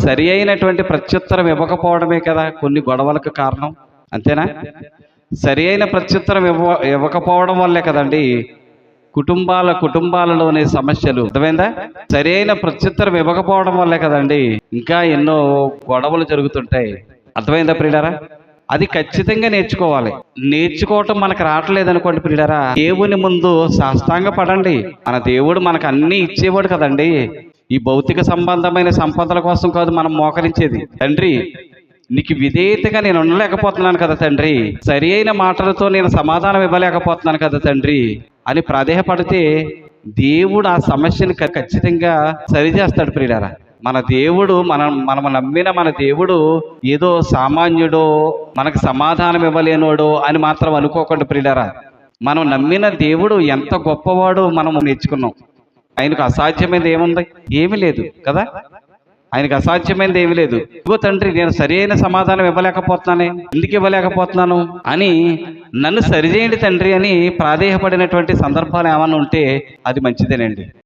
సరి అయినటువంటి ప్రత్యుత్తరం ఇవ్వకపోవడమే కదా కొన్ని గొడవలకు కారణం. అంతేనా? సరి అయిన ప్రత్యుత్తరం ఇవ్వకపోవడం వల్లే కదండి కుటుంబాలలోని సమస్యలు. అర్థమైందా? సరి అయిన ప్రత్యుత్తరం ఇవ్వకపోవడం వల్లే కదండి ఇంకా ఎన్నో గొడవలు జరుగుతుంటాయి. అర్థమైందా ప్రియులారా? అది ఖచ్చితంగా నేర్చుకోవాలి. నేర్చుకోవటం మనకు రావట్లేదు అనుకోండి ప్రియులారా, దేవుని ముందు సాష్టాంగ పడండి. మన దేవుడు మనకు అన్నీ ఇచ్చేవాడు కదండి. ఈ భౌతిక సంబంధమైన సంపదల కోసం కాదు మనం మోకరించేది. తండ్రి, నీకు విధేయతగా నేను ఉండలేకపోతున్నాను కదా తండ్రి, సరి అయిన మాటలతో నేను సమాధానం ఇవ్వలేకపోతున్నాను కదా తండ్రి అని ప్రాధేయపడితే దేవుడు ఆ సమస్యని ఖచ్చితంగా సరిచేస్తాడు ప్రియులారా. మన దేవుడు మనం నమ్మిన మన దేవుడు ఏదో సామాన్యుడో మనకు సమాధానం ఇవ్వలేనోడో అని మాత్రం అనుకోకండి ప్రియులారా. మనం నమ్మిన దేవుడు ఎంత గొప్పవాడో మనం నేర్చుకున్నాం. ఆయనకు అసాధ్యమైనది ఏముంది? ఏమీ లేదు కదా. ఆయనకు అసాధ్యమైనది ఏమీ లేదు. ఇగో తండ్రి, నేను సరి అయిన సమాధానం ఇవ్వలేకపోతున్నానే, ఎందుకు ఇవ్వలేకపోతున్నాను అని నన్ను సరిచేయండి తండ్రి అని ప్రాధేయపడినటువంటి సందర్భాలు ఏమన్నా ఉంటే అది మంచిదేనండి.